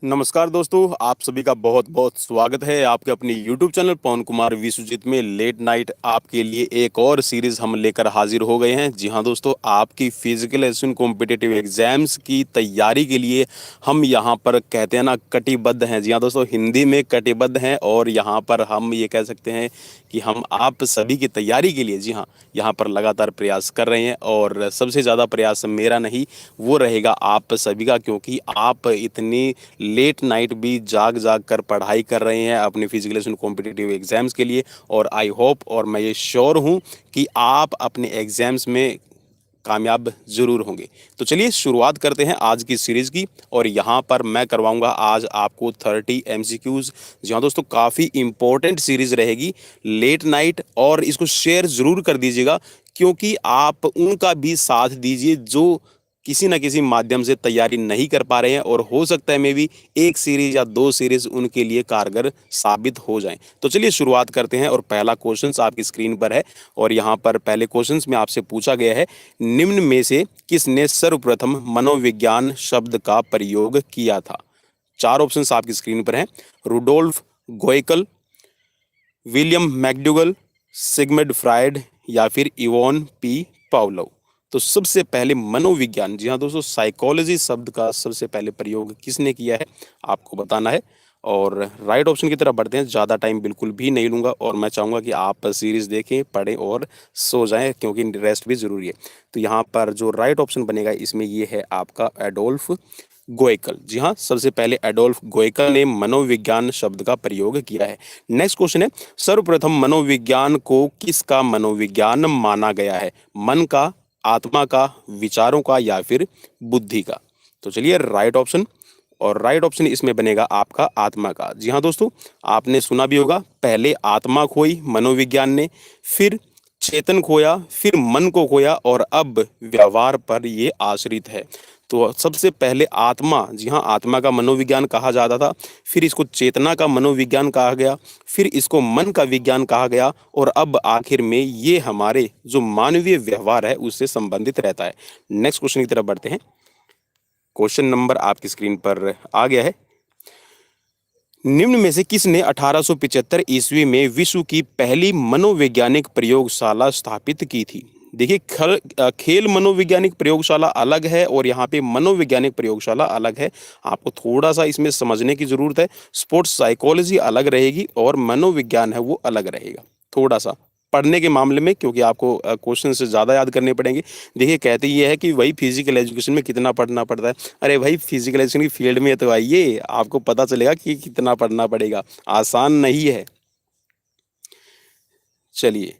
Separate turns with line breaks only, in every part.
नमस्कार दोस्तों, आप सभी का बहुत बहुत स्वागत है आपके अपनी YouTube चैनल पवन कुमार विश्वजीत में। लेट नाइट आपके लिए एक और सीरीज हम लेकर हाजिर हो गए हैं। जी हाँ दोस्तों, आपकी फिजिकल एजुकेशन कॉम्पिटिटिव एग्जाम्स की तैयारी के लिए हम यहाँ पर कहते हैं ना कटिबद्ध हैं। जी हाँ दोस्तों, हिंदी में कटिबद्ध हैं और यहाँ पर हम ये कह सकते हैं कि हम आप सभी की तैयारी के लिए जी हाँ यहाँ पर लगातार प्रयास कर रहे हैं। और सबसे ज़्यादा प्रयास मेरा नहीं, वो रहेगा आप सभी का, क्योंकि आप इतनी लेट नाइट भी जाग जाग कर पढ़ाई कर रहे हैं अपने फिजिकल कॉम्पिटिटिव एग्जाम्स के लिए। और आई होप और मैं ये श्योर हूँ कि आप अपने एग्जाम्स में कामयाब जरूर होंगे। तो चलिए शुरुआत करते हैं आज की सीरीज की। और यहाँ पर मैं करवाऊंगा आज आपको 30 एमसीक्यूज। जी हाँ दोस्तों, काफ़ी इंपॉर्टेंट सीरीज रहेगी लेट नाइट, और इसको शेयर जरूर कर दीजिएगा, क्योंकि आप उनका भी साथ दीजिए जो किसी न किसी माध्यम से तैयारी नहीं कर पा रहे हैं, और हो सकता है मे भी एक सीरीज या दो सीरीज उनके लिए कारगर साबित हो जाएं। तो चलिए शुरुआत करते हैं। और पहला क्वेश्चन आपकी स्क्रीन पर है, और यहाँ पर पहले क्वेश्चन में आपसे पूछा गया है, निम्न में से किसने सर्वप्रथम मनोविज्ञान शब्द का प्रयोग किया था। चार ऑप्शंस आपकी स्क्रीन पर हैं। Rudolf Goeckel, William McDougall, Sigmund Freud या फिर इवोन पी पावलोव। तो सबसे पहले मनोविज्ञान, जी हाँ दोस्तों, साइकोलॉजी शब्द का सबसे पहले प्रयोग किसने किया है आपको बताना है। और राइट ऑप्शन की तरफ बढ़ते हैं। ज़्यादा टाइम बिल्कुल भी नहीं लूँगा, और मैं चाहूँगा कि आप सीरीज़ देखें, पढ़ें और सो जाएं, क्योंकि रेस्ट भी ज़रूरी है। तो यहाँ पर जो राइट ऑप्शन बनेगा इसमें ये है आपका एडोल्फ गोएकल। जी हाँ, सबसे पहले एडोल्फ गोएकल ने मनोविज्ञान शब्द का प्रयोग किया है। नेक्स्ट क्वेश्चन है, सर्वप्रथम मनोविज्ञान को किसका मनोविज्ञान माना गया है। मन का, आत्मा का, विचारों का या फिर बुद्धि का। तो चलिए राइट ऑप्शन, और राइट ऑप्शन इसमें बनेगा आपका आत्मा का। जी हाँ दोस्तों, आपने सुना भी होगा, पहले आत्मा खोई मनोविज्ञान ने, फिर चेतन खोया, फिर मन को खोया, और अब व्यवहार पर ये आश्रित है। तो सबसे पहले आत्मा, जी हाँ, आत्मा का मनोविज्ञान कहा जाता था, फिर इसको चेतना का मनोविज्ञान कहा गया, फिर इसको मन का विज्ञान कहा गया, और अब आखिर में ये हमारे जो मानवीय व्यवहार है उससे संबंधित रहता है। नेक्स्ट क्वेश्चन की तरफ बढ़ते हैं। क्वेश्चन नंबर आपकी स्क्रीन पर आ गया है। निम्न में से किसने 1875 ईस्वी में विश्व की पहली मनोवैज्ञानिक प्रयोगशाला स्थापित की थी। देखिए, खेल मनोवैज्ञानिक प्रयोगशाला अलग है और यहाँ पे मनोवैज्ञानिक प्रयोगशाला अलग है। आपको थोड़ा सा इसमें समझने की जरूरत है। स्पोर्ट्स साइकोलॉजी अलग रहेगी और मनोविज्ञान है वो अलग रहेगा, थोड़ा सा पढ़ने के मामले में, क्योंकि आपको क्वेश्चन से ज़्यादा याद करने पड़ेंगे। देखिए, कहते ये है कि वही फिजिकल एजुकेशन में कितना पढ़ना पड़ता है। अरे भाई, फिजिकल एजुकेशन की फील्ड में तो आइए, आपको पता चलेगा कि कितना पढ़ना पड़ेगा, आसान नहीं है। चलिए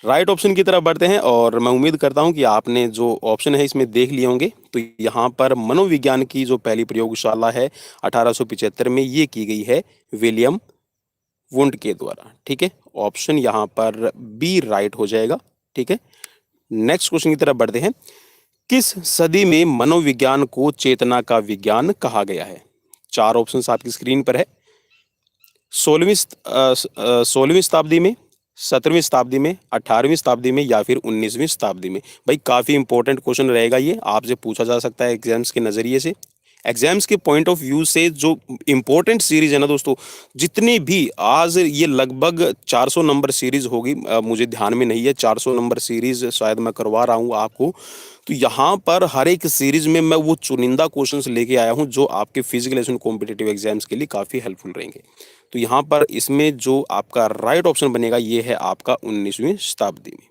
राइट ऑप्शन की तरफ बढ़ते हैं, और मैं उम्मीद करता हूं कि आपने जो ऑप्शन है इसमें देख लिए होंगे। तो यहाँ पर मनोविज्ञान की जो पहली प्रयोगशाला है 1875 में, ये की गई है विलियम वुंड के द्वारा। ठीक है, ऑप्शन यहाँ पर बी राइट हो जाएगा। ठीक है, नेक्स्ट क्वेश्चन की तरफ बढ़ते हैं। किस सदी में मनोविज्ञान को चेतना का विज्ञान कहा गया है। चार ऑप्शंस आपकी स्क्रीन पर है। 16वीं शताब्दी में, 17वीं शताब्दी में, 18वीं शताब्दी में या फिर 19वीं शताब्दी में। भाई काफ़ी इंपॉर्टेंट क्वेश्चन रहेगा, ये आपसे पूछा जा सकता है एग्जाम्स के नज़रिए से। एग्जाम्स के पॉइंट ऑफ व्यू से जो इम्पोर्टेंट सीरीज है ना दोस्तों, जितनी भी आज ये लगभग 400 नंबर सीरीज होगी, मुझे ध्यान में नहीं है, 400 नंबर सीरीज शायद मैं करवा रहा हूँ आपको। तो यहाँ पर हर एक सीरीज में मैं वो चुनिंदा क्वेश्चंस लेके आया हूँ जो आपके फिजिकल एजुकेशन कॉम्पिटिटिव एग्जाम्स के लिए काफ़ी हेल्पफुल रहेंगे। तो यहाँ पर इसमें जो आपका राइट ऑप्शन बनेगा ये है आपका 19वीं शताब्दी में।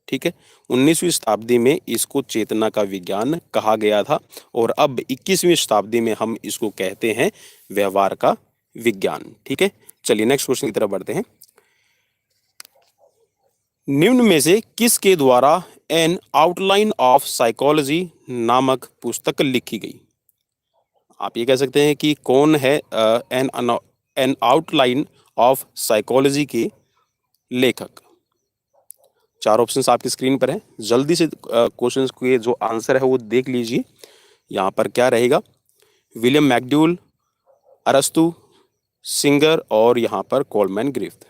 ठीक है, 19वीं शताब्दी में इसको चेतना का विज्ञान कहा गया था, और अब 21वीं शताब्दी में हम इसको कहते हैं व्यवहार का विज्ञान। ठीक है, चलिए नेक्स्ट क्वेश्चन की तरफ बढ़ते हैं। निम्न में से किसके द्वारा एन आउटलाइन ऑफ साइकोलॉजी नामक पुस्तक लिखी गई। आप ये कह सकते हैं कि कौन है एन आउटलाइन ऑफ साइकोलॉजी के लेखक। चार ऑप्शंस आपकी स्क्रीन पर हैं, जल्दी से क्वेश्चंस के जो आंसर है वो देख लीजिए। यहाँ पर क्या रहेगा, विलियम मैकडूगल, अरस्तु, सिंगर और यहाँ पर Coleman Griffith.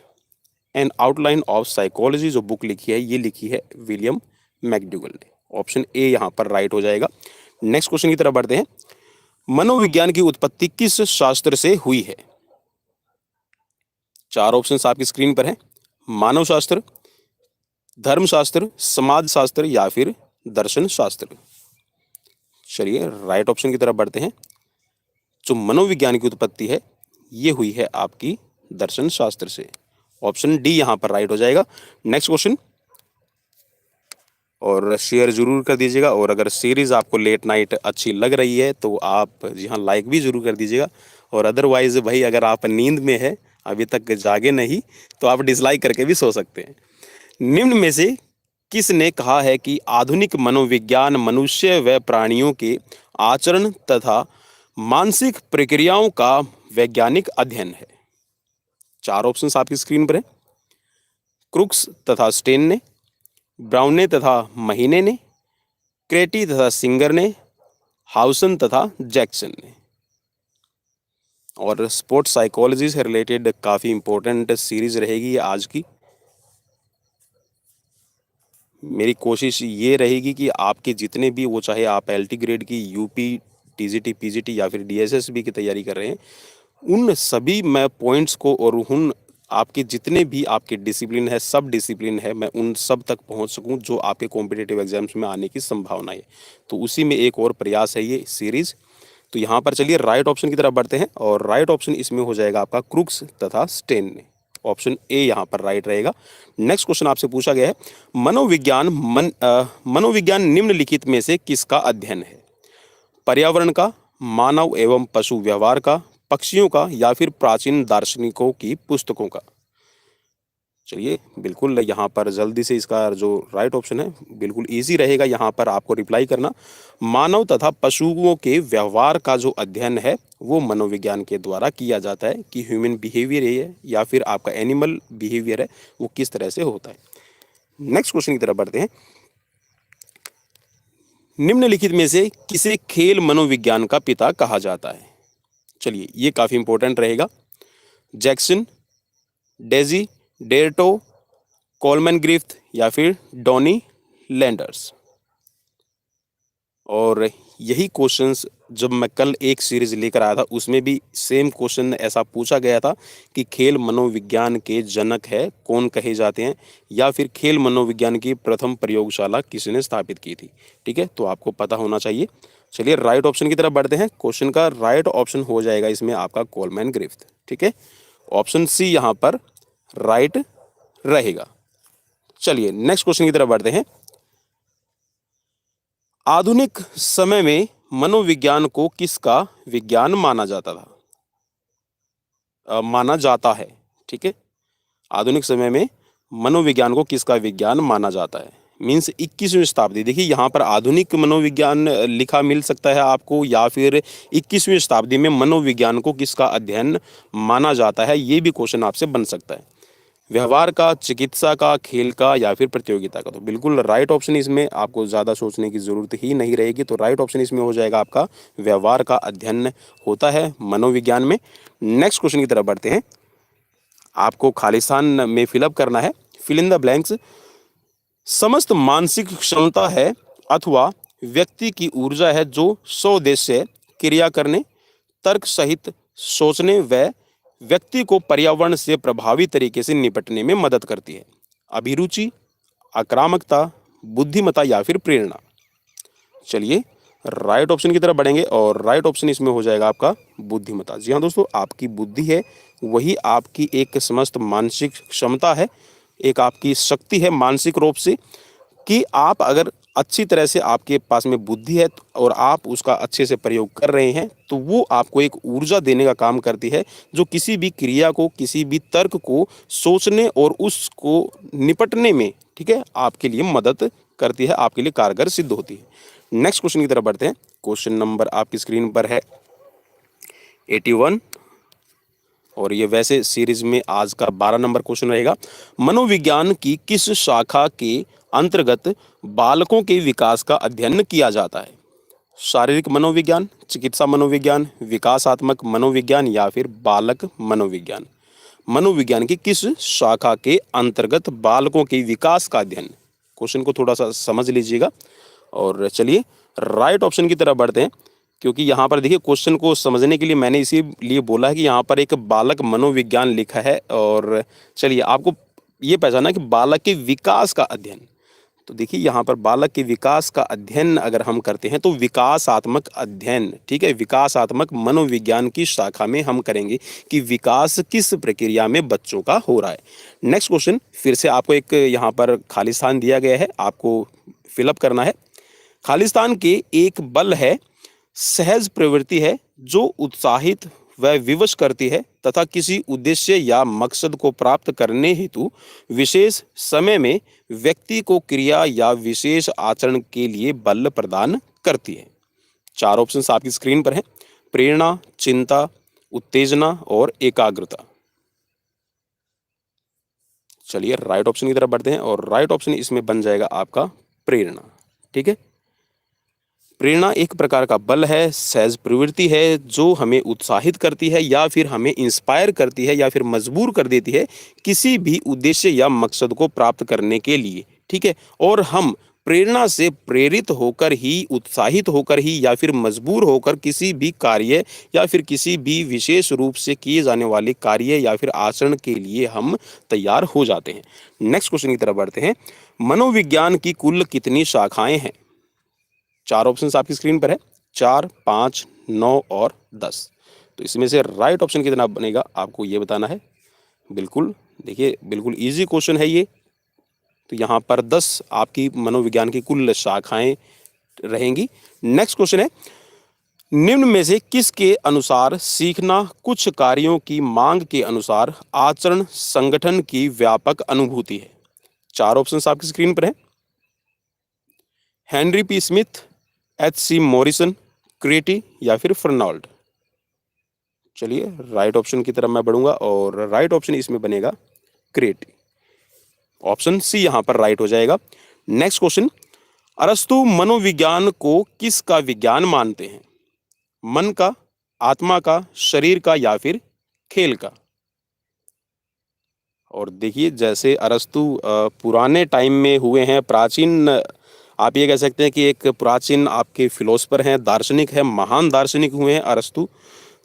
N outline of psychology जो बुक लिखी है ये लिखी है विलियम मैकडूगल ने। ऑप्शन ए यहाँ पर राइट हो जाएगा। नेक्स्ट क्वेश्चन की तरफ बढ़ते हैं। मनोविज्ञान की उत्पत्ति किस शास्त्र से हुई है? चार ऑप्शंस आपकी स्क्रीन पर हैं। मानव शास्त्र, धर्मशास्त्र, समाज शास्त्र या फिर दर्शन शास्त्र। चलिए राइट ऑप्शन की तरफ बढ़ते हैं। जो मनोविज्ञान की उत्पत्ति है ये हुई है आपकी दर्शन शास्त्र से। ऑप्शन डी यहाँ पर राइट हो जाएगा। नेक्स्ट क्वेश्चन, और शेयर जरूर कर दीजिएगा, और अगर सीरीज आपको लेट नाइट अच्छी लग रही है तो आप जी हाँ लाइक भी जरूर कर दीजिएगा, और अदरवाइज भाई अगर आप नींद में है अभी तक जागे नहीं तो आप डिसलाइक करके भी सो सकते हैं। निम्न में से किसने कहा है कि आधुनिक मनोविज्ञान मनुष्य व प्राणियों के आचरण तथा मानसिक प्रक्रियाओं का वैज्ञानिक अध्ययन है? चार ऑप्शंस आपकी स्क्रीन पर है। क्रुक्स तथा स्टेन ने, ब्राउने तथा महीने ने, क्रेटी तथा सिंगर ने, हाउसन तथा जैक्सन ने। और स्पोर्ट्स साइकोलॉजी से रिलेटेड काफ़ी इंपॉर्टेंट सीरीज रहेगी ये आज की। मेरी कोशिश ये रहेगी कि आपके जितने भी, वो चाहे आप एलटी ग्रेड की, यूपी, टीजीटी, पीजीटी या फिर डीएसएसबी की तैयारी कर रहे हैं, उन सभी मैं पॉइंट्स को और उन आपके जितने भी आपके डिसिप्लिन है, सब डिसिप्लिन है, मैं उन सब तक पहुंच सकूं जो आपके कॉम्पिटिटिव एग्जाम्स में आने की संभावना है। तो उसी में एक और प्रयास है ये सीरीज। तो यहाँ पर चलिए राइट ऑप्शन की तरफ बढ़ते हैं, और राइट ऑप्शन इसमें हो जाएगा आपका क्रुक्स तथा स्टेन ने। ऑप्शन ए यहाँ पर राइट रहेगा। नेक्स्ट क्वेश्चन आपसे पूछा गया है, मनोविज्ञान निम्नलिखित में से किसका अध्ययन है? पर्यावरण का, मानव एवं पशु व्यवहार का, पक्षियों का या फिर प्राचीन दार्शनिकों की पुस्तकों का? चलिए बिल्कुल यहाँ पर जल्दी से इसका जो राइट ऑप्शन है बिल्कुल इजी रहेगा यहाँ पर आपको रिप्लाई करना। मानव तथा पशुओं के व्यवहार का जो अध्ययन है वो मनोविज्ञान के द्वारा किया जाता है कि ह्यूमन बिहेवियर है या फिर आपका एनिमल बिहेवियर है वो किस तरह से होता है। नेक्स्ट क्वेश्चन की तरफ बढ़ते हैं। निम्नलिखित में से किसे खेल मनोविज्ञान का पिता कहा जाता है? चलिए ये काफी इंपॉर्टेंट रहेगा। जैक्सन, डेजी, डेर्टो, कोलमैन ग्रिफ्थ या फिर डॉनी लैंडर्स। और यही क्वेश्चंस जब मैं कल एक सीरीज लेकर आया था उसमें भी सेम क्वेश्चन ऐसा पूछा गया था कि खेल मनोविज्ञान के जनक है कौन कहे जाते हैं, या फिर खेल मनोविज्ञान की प्रथम प्रयोगशाला किसने स्थापित की थी। ठीक है, तो आपको पता होना चाहिए। चलिए राइट ऑप्शन की तरफ बढ़ते हैं। क्वेश्चन का राइट ऑप्शन हो जाएगा इसमें आपका कोलमैन ग्रिफ्थ। ठीक है, ऑप्शन सी यहाँ पर राइट रहेगा। चलिए नेक्स्ट क्वेश्चन की तरफ बढ़ते हैं। आधुनिक समय में मनोविज्ञान को किसका विज्ञान माना जाता था? माना जाता है। ठीक है, आधुनिक समय में मनोविज्ञान को किसका विज्ञान माना जाता है? मीन्स 21वीं शताब्दी। देखिए यहाँ पर आधुनिक मनोविज्ञान लिखा मिल सकता है आपको, या फिर 21वीं शताब्दी में मनोविज्ञान को किसका अध्ययन माना जाता है, ये भी क्वेश्चन आपसे बन सकता है। व्यवहार का, चिकित्सा का, खेल का या फिर प्रतियोगिता का? तो बिल्कुल राइट ऑप्शन इसमें आपको ज़्यादा सोचने की ज़रूरत ही नहीं रहेगी। तो राइट ऑप्शन इसमें हो जाएगा आपका व्यवहार का अध्ययन होता है मनोविज्ञान में। नेक्स्ट क्वेश्चन की तरफ बढ़ते हैं। आपको खालिस्तान में फिलअप करना है, फिल इन द ब्लैंक्स। समस्त मानसिक क्षमता है अथवा व्यक्ति की ऊर्जा है जो स्वोद्देश्य क्रिया करने, तर्क सहित सोचने व व्यक्ति को पर्यावरण से प्रभावी तरीके से निपटने में मदद करती है। अभिरुचि, आक्रामकता, बुद्धिमत्ता या फिर प्रेरणा? चलिए राइट ऑप्शन की तरफ बढ़ेंगे, और राइट ऑप्शन इसमें हो जाएगा आपका बुद्धिमत्ता। जी हाँ दोस्तों, आपकी बुद्धि है वही आपकी एक समस्त मानसिक क्षमता है, एक आपकी शक्ति है मानसिक रूप से, कि आप अगर अच्छी तरह से आपके पास में बुद्धि है और आप उसका अच्छे से प्रयोग कर रहे हैं तो वो आपको एक ऊर्जा देने का काम करती है जो किसी भी क्रिया को, किसी भी तर्क को सोचने और उसको निपटने में, ठीक है, आपके लिए मदद करती है, आपके लिए कारगर सिद्ध होती है। नेक्स्ट क्वेश्चन की तरफ बढ़ते हैं। क्वेश्चन नंबर आपकी स्क्रीन पर है 81, और ये वैसे सीरीज में आज का 12 नंबर क्वेश्चन रहेगा। मनोविज्ञान की किस शाखा के अंतर्गत बालकों के विकास का अध्ययन किया जाता है? शारीरिक मनोविज्ञान, चिकित्सा मनोविज्ञान, विकासात्मक मनोविज्ञान या फिर बालक मनोविज्ञान? मनोविज्ञान की किस शाखा के अंतर्गत बालकों के विकास का अध्ययन? क्वेश्चन को थोड़ा सा समझ लीजिएगा, और चलिए राइट ऑप्शन की तरफ बढ़ते हैं। क्योंकि यहाँ पर देखिए क्वेश्चन को समझने के लिए मैंने इसीलिए बोला है कि यहाँ पर एक बालक मनोविज्ञान लिखा है। और चलिए आपको ये पहचाना कि बालक के विकास का अध्ययन। तो देखिए यहाँ पर बालक के विकास का अध्ययन अगर हम करते हैं तो विकासात्मक अध्ययन, ठीक है, विकासात्मक मनोविज्ञान की शाखा में हम करेंगे कि विकास किस प्रक्रिया में बच्चों का हो रहा है। नेक्स्ट क्वेश्चन, फिर से आपको एक यहाँ पर खालिस्तान दिया गया है, आपको फिलअप करना है। खालिस्तान के एक बल है, सहज प्रवृत्ति है जो उत्साहित व विवश करती है तथा किसी उद्देश्य या मकसद को प्राप्त करने हेतु विशेष समय में व्यक्ति को क्रिया या विशेष आचरण के लिए बल प्रदान करती है। चार ऑप्शंस आपकी स्क्रीन पर हैं: प्रेरणा, चिंता, उत्तेजना और एकाग्रता। चलिए राइट ऑप्शन की तरफ बढ़ते हैं और राइट ऑप्शन इसमें बन जाएगा आपका प्रेरणा। ठीक है, प्रेरणा एक प्रकार का बल है, सहज प्रवृत्ति है जो हमें उत्साहित करती है या फिर हमें इंस्पायर करती है या फिर मजबूर कर देती है किसी भी उद्देश्य या मकसद को प्राप्त करने के लिए। ठीक है, और हम प्रेरणा से प्रेरित होकर ही, उत्साहित होकर ही या फिर मजबूर होकर किसी भी कार्य या फिर किसी भी विशेष रूप से किए जाने वाले कार्य या फिर आचरण के लिए हम तैयार हो जाते हैं। नेक्स्ट क्वेश्चन की तरफ बढ़ते हैं। मनोविज्ञान की कुल कितनी शाखाएं हैं? चार ऑप्शंस आपकी स्क्रीन पर है: 4, 5, 9 और 10। तो इसमें से राइट ऑप्शन कितना बनेगा आपको ये बताना है। बिल्कुल, देखिए बिल्कुल इजी क्वेश्चन है ये। तो यहाँ पर 10 आपकी मनोविज्ञान की कुल शाखाएं रहेंगी। नेक्स्ट क्वेश्चन है, निम्न में से किसके अनुसार सीखना कुछ कार्यों की मांग के अनुसार आचरण संगठन की व्यापक अनुभूति है? चार ऑप्शंस आपकी स्क्रीन पर है: Henry P Smith, H.C. Morrison, क्रेटी या फिर फर्नाल्ड। चलिए राइट ऑप्शन की तरफ मैं बढ़ूंगा और राइट ऑप्शन इसमें बनेगा क्रेटी। ऑप्शन सी यहां पर राइट हो जाएगा। नेक्स्ट क्वेश्चन, अरस्तु मनोविज्ञान को किसका विज्ञान मानते हैं? मन का, आत्मा का, शरीर का या फिर खेल का? और देखिए जैसे अरस्तु पुराने टाइम में हुए हैं, प्राचीन, आप ये कह सकते हैं कि एक प्राचीन आपके फिलोसफर हैं, दार्शनिक हैं, महान दार्शनिक हुए हैं अरस्तु।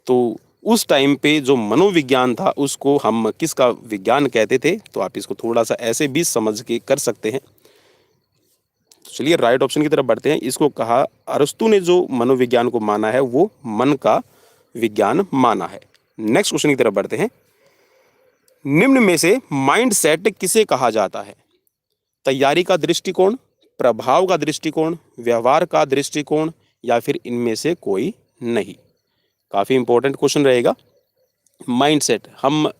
तो उस टाइम पे जो मनोविज्ञान था उसको हम किसका विज्ञान कहते थे? तो आप इसको थोड़ा सा ऐसे भी समझ के कर सकते हैं। तो चलिए राइट ऑप्शन की तरफ बढ़ते हैं। इसको कहा, अरस्तु ने जो मनोविज्ञान को माना है वो मन का विज्ञान माना है। नेक्स्ट क्वेश्चन की तरफ बढ़ते हैं। निम्न में से माइंड सेट किसे कहा जाता है? तैयारी का दृष्टिकोण, प्रभाव का दृष्टिकोण, व्यवहार का दृष्टिकोण या फिर इनमें से कोई नहीं? काफ़ी इंपॉर्टेंट क्वेश्चन रहेगा। माइंडसेट, हम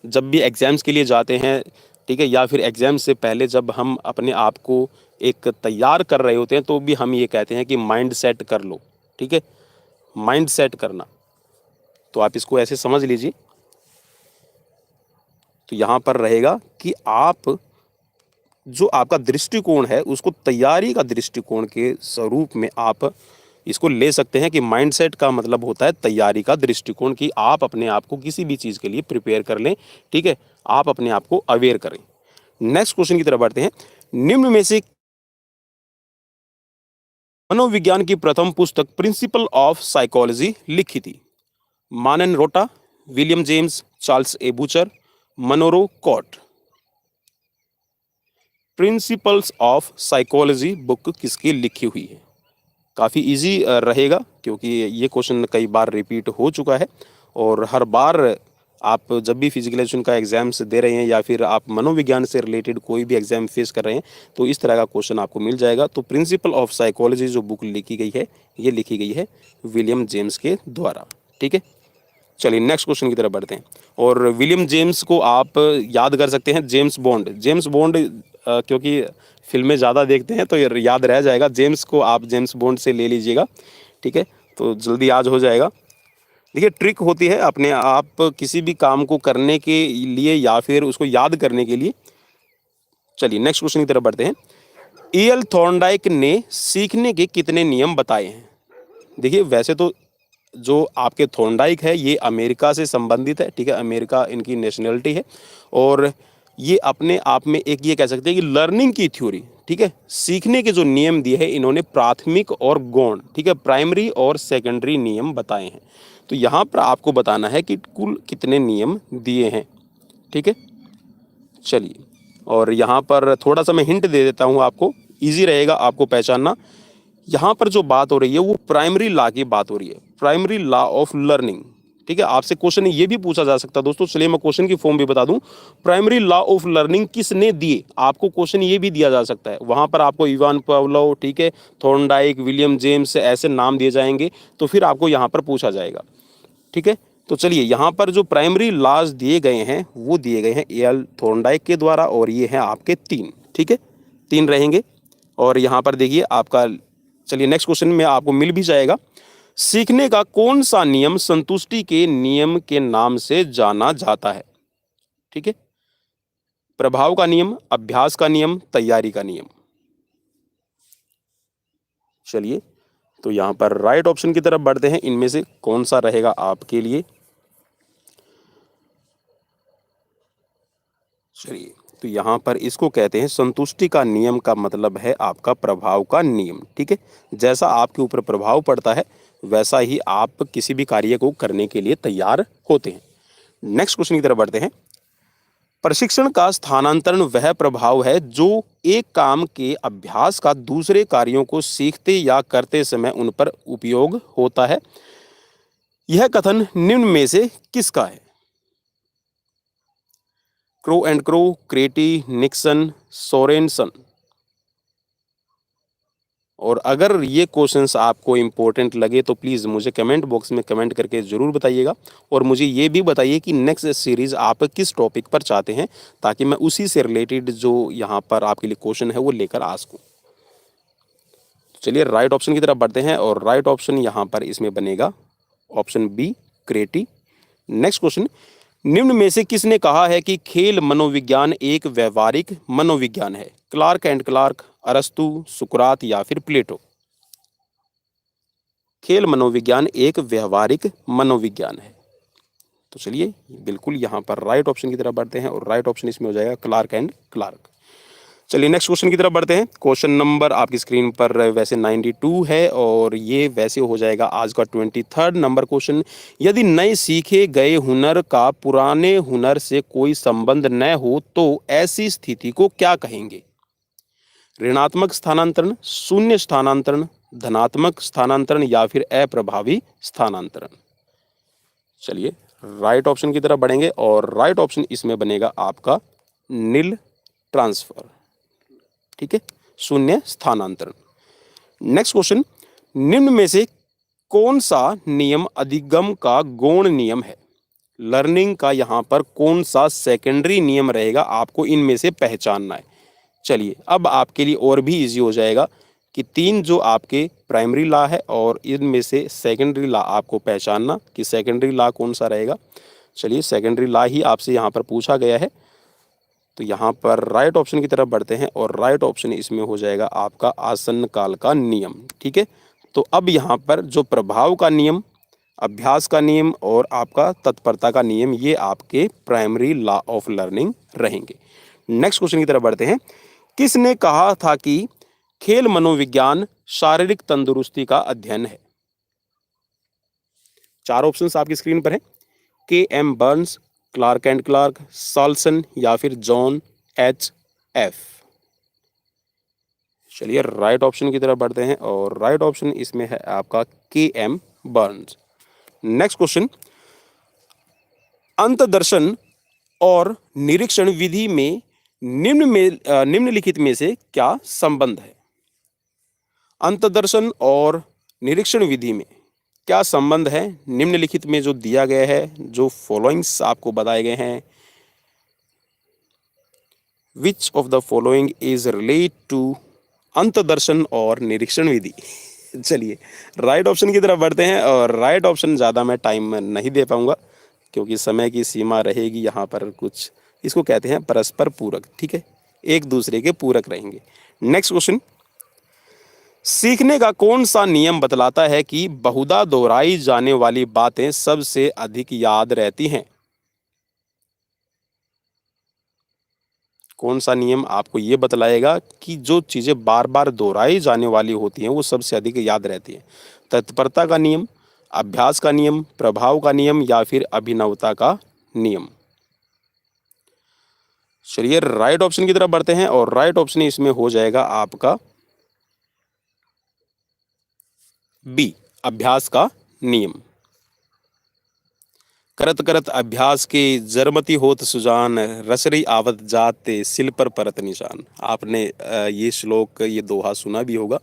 जब भी एग्जाम्स के लिए जाते हैं, ठीक है, या फिर एग्जाम से पहले जब हम अपने आप को एक तैयार कर रहे होते हैं तो भी हम ये कहते हैं कि माइंड सेट कर लो। ठीक है, माइंड सेट करना, तो आप इसको ऐसे समझ लीजिए। तो यहाँ पर रहेगा कि आप जो आपका दृष्टिकोण है उसको तैयारी का दृष्टिकोण के स्वरूप में आप इसको ले सकते हैं कि माइंडसेट का मतलब होता है तैयारी का दृष्टिकोण, कि आप अपने आप को किसी भी चीज़ के लिए प्रिपेयर कर लें। ठीक है, आप अपने आप को अवेयर करें। नेक्स्ट क्वेश्चन की तरफ बढ़ते हैं। निम्न में से मनोविज्ञान की प्रथम पुस्तक प्रिंसिपल ऑफ साइकोलॉजी लिखी थी? मानन रोटा, William James, Charles A Bucher, मनोरो कॉट। प्रिंसिपल्स ऑफ साइकोलॉजी बुक किसकी लिखी हुई है? काफ़ी इजी रहेगा क्योंकि ये क्वेश्चन कई बार रिपीट हो चुका है और हर बार आप जब भी फिजिकल एजुकेशन का एग्जाम्स दे रहे हैं या फिर आप मनोविज्ञान से रिलेटेड कोई भी एग्जाम फेस कर रहे हैं तो इस तरह का क्वेश्चन आपको मिल जाएगा। तो प्रिंसिपल ऑफ साइकोलॉजी जो बुक लिखी गई है ये लिखी गई है विलियम जेम्स के द्वारा। ठीक है, चलिए नेक्स्ट क्वेश्चन की तरफ बढ़ते हैं। और विलियम जेम्स को आप याद कर सकते हैं जेम्स बॉन्ड। जेम्स बॉन्ड क्योंकि फिल्में ज़्यादा देखते हैं तो याद रह जाएगा। जेम्स को आप जेम्स बॉन्ड से ले लीजिएगा। ठीक है, तो जल्दी याद हो जाएगा। देखिए ट्रिक होती है अपने आप किसी भी काम को करने के लिए या फिर उसको याद करने के लिए। चलिए नेक्स्ट क्वेश्चन की तरफ बढ़ते हैं। E.L. थॉर्नडाइक ने सीखने के कितने नियम बताए हैं? देखिए वैसे तो जो आपके थॉर्नडाइक है ये अमेरिका से संबंधित है। ठीक है, अमेरिका इनकी नेशनलिटी है और ये अपने आप में एक ये कह सकते हैं कि लर्निंग की थ्योरी, ठीक है, सीखने के जो नियम दिए हैं इन्होंने प्राथमिक और गौण, ठीक है, प्राइमरी और सेकेंडरी नियम बताए हैं। तो यहाँ पर आपको बताना है कि कुल कितने नियम दिए हैं, ठीक है। चलिए, और यहाँ पर थोड़ा सा मैं हिंट दे देता हूँ आपको, इजी रहेगा आपको पहचानना। यहाँ पर जो बात हो रही है वो प्राइमरी लॉ की बात हो रही है, प्राइमरी लॉ ऑफ लर्निंग, ठीक है। आपसे क्वेश्चन ये भी पूछा जा सकता है दोस्तों, चलिए मैं क्वेश्चन की फॉर्म भी बता दूं। प्राइमरी लॉ ऑफ लर्निंग किसने दिए, आपको क्वेश्चन ये भी दिया जा सकता है। वहां पर आपको इवान पावलोव, ठीक है, थॉर्नडाइक, विलियम जेम्स, ऐसे नाम दिए जाएंगे, तो फिर आपको यहाँ पर पूछा जाएगा, ठीक है। तो चलिए, यहाँ पर जो प्राइमरी लॉज दिए गए हैं वो दिए गए हैं एल थॉर्नडाइक के द्वारा, और ये हैं आपके 3, ठीक है, 3 रहेंगे। और यहाँ पर देखिए आपका, चलिए नेक्स्ट क्वेश्चन में आपको मिल भी जाएगा। सीखने का कौन सा नियम संतुष्टि के नियम के नाम से जाना जाता है, ठीक है। प्रभाव का नियम, अभ्यास का नियम, तैयारी का नियम। चलिए, तो यहाँ पर राइट ऑप्शन की तरफ बढ़ते हैं, इनमें से कौन सा रहेगा आपके लिए। चलिए, तो यहाँ पर इसको कहते हैं संतुष्टि का नियम, का मतलब है आपका प्रभाव का नियम, ठीक है। जैसा आपके ऊपर प्रभाव पड़ता है वैसा ही आप किसी भी कार्य को करने के लिए तैयार होते हैं। नेक्स्ट क्वेश्चन की तरफ बढ़ते हैं। प्रशिक्षण का स्थानांतरण वह प्रभाव है जो एक काम के अभ्यास का दूसरे कार्यों को सीखते या करते समय उन पर उपयोग होता है। यह कथन निम्न में से किसका है? क्रो एंड क्रो, क्रेटी, निक्सन, सोरेनसन। और अगर ये क्वेश्चंस आपको इंपॉर्टेंट लगे तो प्लीज़ मुझे कमेंट बॉक्स में कमेंट करके ज़रूर बताइएगा, और मुझे ये भी बताइए कि नेक्स्ट सीरीज़ आप किस टॉपिक पर चाहते हैं, ताकि मैं उसी से रिलेटेड जो यहाँ पर आपके लिए क्वेश्चन है वो लेकर आ सकूँ। चलिए राइट ऑप्शन की तरफ बढ़ते हैं, और राइट ऑप्शन यहाँ पर इसमें बनेगा ऑप्शन बी, क्रेटी। नेक्स्ट क्वेश्चन, निम्न में से किसने कहा है कि खेल मनोविज्ञान एक व्यवहारिक मनोविज्ञान है? क्लार्क एंड क्लार्क, अरस्तु, सुकरात या फिर प्लेटो। खेल मनोविज्ञान एक व्यवहारिक मनोविज्ञान है। तो चलिए बिल्कुल यहाँ पर राइट ऑप्शन की तरफ बढ़ते हैं, और राइट ऑप्शन इसमें हो जाएगा क्लार्क एंड क्लार्क। चलिए नेक्स्ट क्वेश्चन की तरफ बढ़ते हैं। क्वेश्चन नंबर आपकी स्क्रीन पर वैसे 92 है, और ये वैसे हो जाएगा आज का 23rd नंबर क्वेश्चन। यदि नए सीखे गए हुनर का पुराने हुनर से कोई संबंध न हो तो ऐसी स्थिति को क्या कहेंगे? ऋणात्मक स्थानांतरण, शून्य स्थानांतरण, धनात्मक स्थानांतरण या फिर अप्रभावी स्थानांतरण। चलिए राइट ऑप्शन की तरफ बढ़ेंगे, और राइट ऑप्शन इसमें बनेगा आपका नील ट्रांसफर, ठीक है, शून्य स्थानांतरण। नेक्स्ट क्वेश्चन, निम्न में से कौन सा नियम अधिगम का गौण नियम है? लर्निंग का यहाँ पर कौन सा सेकेंडरी नियम रहेगा, आपको इनमें से पहचानना है। चलिए अब आपके लिए और भी इजी हो जाएगा कि 3 जो आपके प्राइमरी लॉ है और इनमें से सेकेंडरी लॉ आपको पहचानना कि सेकेंडरी लॉ कौन सा रहेगा। चलिए सेकेंडरी लॉ ही आपसे यहाँ पर पूछा गया है, तो यहाँ पर राइट ऑप्शन की तरफ बढ़ते हैं, और राइट ऑप्शन इसमें हो जाएगा आपका आसन्न काल का नियम, ठीक है। तो अब यहाँ पर जो प्रभाव का नियम, अभ्यास का नियम और आपका तत्परता का नियम, ये आपके प्राइमरी लॉ ऑफ लर्निंग रहेंगे। नेक्स्ट क्वेश्चन की तरफ बढ़ते हैं। किसने कहा था कि खेल मनोविज्ञान शारीरिक तंदुरुस्ती का अध्ययन है? 4 ऑप्शंस आपकी स्क्रीन पर हैं। K M Burns, Clark and Clark, साल्सन या फिर जॉन एच एफ। चलिए राइट ऑप्शन की तरफ बढ़ते हैं, और राइट ऑप्शन इसमें है आपका के एम बर्न्स। नेक्स्ट क्वेश्चन, अंतदर्शन और निरीक्षण विधि में निम्नलिखित में से क्या संबंध है? अंतदर्शन और निरीक्षण विधि में क्या संबंध है? निम्नलिखित में जो दिया गया है, जो फॉलोइंग्स आपको बताए गए हैं, which of the following is relate to अंतदर्शन और निरीक्षण विधि? चलिए राइट ऑप्शन की तरफ बढ़ते हैं, और राइट ऑप्शन ज़्यादा मैं टाइम नहीं दे पाऊंगा क्योंकि समय की सीमा रहेगी यहाँ पर। कुछ इसको कहते हैं परस्पर पूरक, ठीक है, एक दूसरे के पूरक रहेंगे। नेक्स्ट क्वेश्चन, सीखने का कौन सा नियम बतलाता है कि बहुधा दोहराई जाने वाली बातें सबसे अधिक याद रहती हैं? कौन सा नियम आपको ये बतलाएगा कि जो चीज़ें बार बार दोहराई जाने वाली होती हैं वो सबसे अधिक याद रहती हैं? तत्परता का नियम, अभ्यास का नियम, प्रभाव का नियम या फिर अभिनवता का नियम? चलिए राइट ऑप्शन की तरफ बढ़ते हैं और राइट ऑप्शन इसमें हो जाएगा आपका बी, अभ्यास का नियम। करत करत अभ्यास के जरमती होत सुजान, रसरी आवत जाते सिल पर परत निशान। आपने ये श्लोक, ये दोहा सुना भी होगा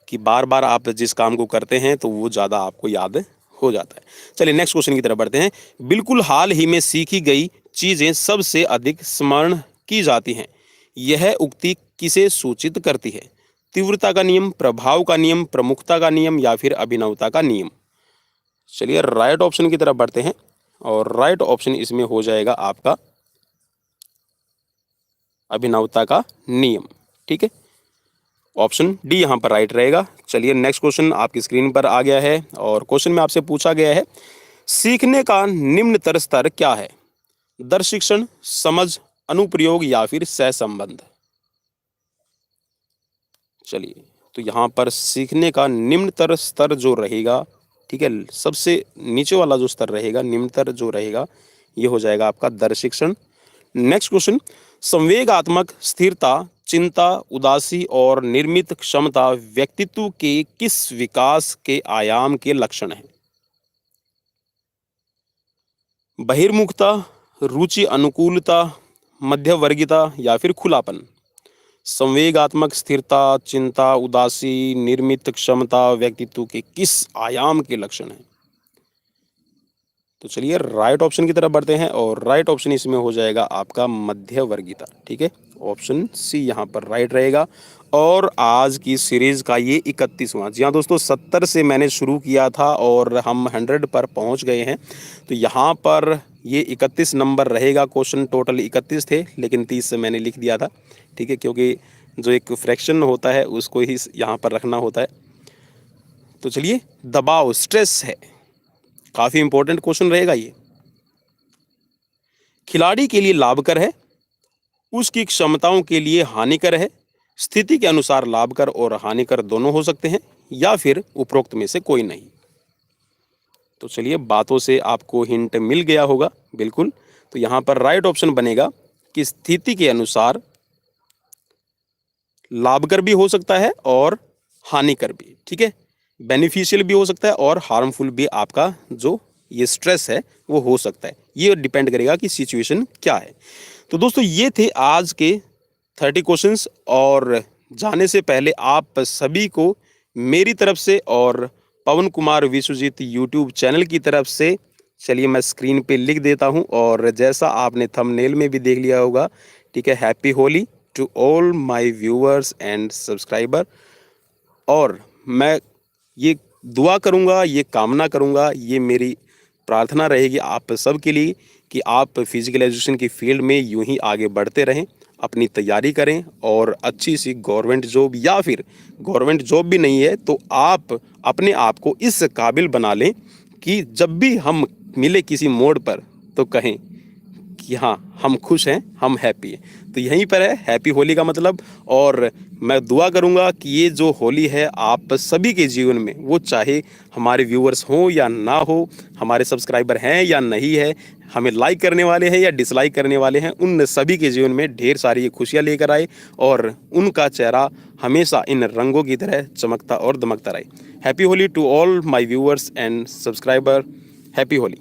कि बार बार आप जिस काम को करते हैं तो वो ज़्यादा आपको याद हो जाता है। चलिए नेक्स्ट क्वेश्चन की तरफ बढ़ते हैं। बिल्कुल हाल ही में सीखी गई चीज़ें सबसे अधिक स्मरण की जाती हैं, यह उक्ति किसे सूचित करती है? तीव्रता का नियम, प्रभाव का नियम, प्रमुखता का नियम या फिर अभिनवता का नियम? चलिए राइट ऑप्शन की तरफ बढ़ते हैं और राइट ऑप्शन इसमें हो जाएगा आपका अभिनवता का नियम। ठीक है, ऑप्शन डी यहाँ पर राइट रहेगा। चलिए नेक्स्ट क्वेश्चन आपकी स्क्रीन पर आ गया है और क्वेश्चन में आपसे पूछा गया है, सीखने का निम्नतर स्तर क्या है? दर्श शिक्षण, समझ, अनुप्रयोग या फिर सहसंबंध? चलिए तो यहाँ पर सीखने का निम्नतर स्तर जो रहेगा, ठीक है, सबसे नीचे वाला जो स्तर रहेगा, निम्नतर जो रहेगा, ये हो जाएगा आपका दर्श शिक्षण। नेक्स्ट क्वेश्चन, संवेगात्मक स्थिरता, चिंता, उदासी और निर्मित क्षमता व्यक्तित्व के किस विकास के आयाम के लक्षण हैं? बहिर्मुखता, रुचि अनुकूलता, मध्यवर्गीयता या फिर खुलापन? संवेगात्मक स्थिरता, चिंता, उदासी, निर्मित क्षमता व्यक्तित्व के किस आयाम के लक्षण हैं? तो चलिए राइट ऑप्शन की तरफ बढ़ते हैं और राइट ऑप्शन इसमें हो जाएगा आपका मध्यवर्गीयता। ठीक है, ऑप्शन सी यहाँ पर राइट रहेगा। और आज की सीरीज का ये 31वां, जी हाँ दोस्तों, 70 से मैंने शुरू किया था और हम 100 पर पहुँच गए हैं। तो यहाँ पर ये 31 नंबर रहेगा। क्वेश्चन टोटल 31 थे लेकिन 30 से मैंने लिख दिया था। ठीक है, क्योंकि जो एक फ्रैक्शन होता है उसको ही यहाँ पर रखना होता है। तो चलिए, दबाव, स्ट्रेस है, काफ़ी इंपॉर्टेंट क्वेश्चन रहेगा ये। खिलाड़ी के लिए लाभकर है, उसकी क्षमताओं के लिए हानिकर है, स्थिति के अनुसार लाभकर और हानिकर दोनों हो सकते हैं या फिर उपरोक्त में से कोई नहीं? तो चलिए, बातों से आपको हिंट मिल गया होगा बिल्कुल। तो यहाँ पर राइट ऑप्शन बनेगा कि स्थिति के अनुसार लाभकर भी हो सकता है और हानिकर भी। ठीक है, बेनिफिशियल भी हो सकता है और हार्मफुल भी आपका जो ये स्ट्रेस है वो हो सकता है। ये डिपेंड करेगा कि सिचुएशन क्या है। तो दोस्तों ये थे आज के 30 क्वेश्चंस। और जाने से पहले आप सभी को मेरी तरफ से और पवन कुमार विश्वजीत यूट्यूब चैनल की तरफ से, चलिए मैं स्क्रीन पे लिख देता हूं और जैसा आपने थंबनेल में भी देख लिया होगा, ठीक है, happy Holi to all my viewers and subscriber. और मैं ये दुआ करूँगा, ये कामना करूँगा, ये मेरी प्रार्थना रहेगी आप सब के लिए कि आप फिजिकल एजुकेशन की फील्ड में यूं ही आगे बढ़ते रहें, अपनी तैयारी करें और अच्छी सी गवर्नमेंट जॉब या फिर गवर्नमेंट जॉब भी नहीं है तो आप अपने आप को इस काबिल बना लें कि जब भी हम मिले किसी मोड़ पर तो कहें कि हाँ, हम खुश हैं, हम हैप्पी हैं। तो यहीं पर है हैप्पी होली का मतलब। और मैं दुआ करूंगा कि ये जो होली है आप सभी के जीवन में, वो चाहे हमारे व्यूअर्स हों या ना हो, हमारे सब्सक्राइबर हैं या नहीं है, हमें लाइक करने वाले हैं या डिसलाइक करने वाले हैं, उन सभी के जीवन में ढेर सारी खुशियाँ लेकर आए और उनका चेहरा हमेशा इन रंगों की तरह चमकता और दमकता रहे। Happy Holi to all my viewers and subscriber. Happy Holi.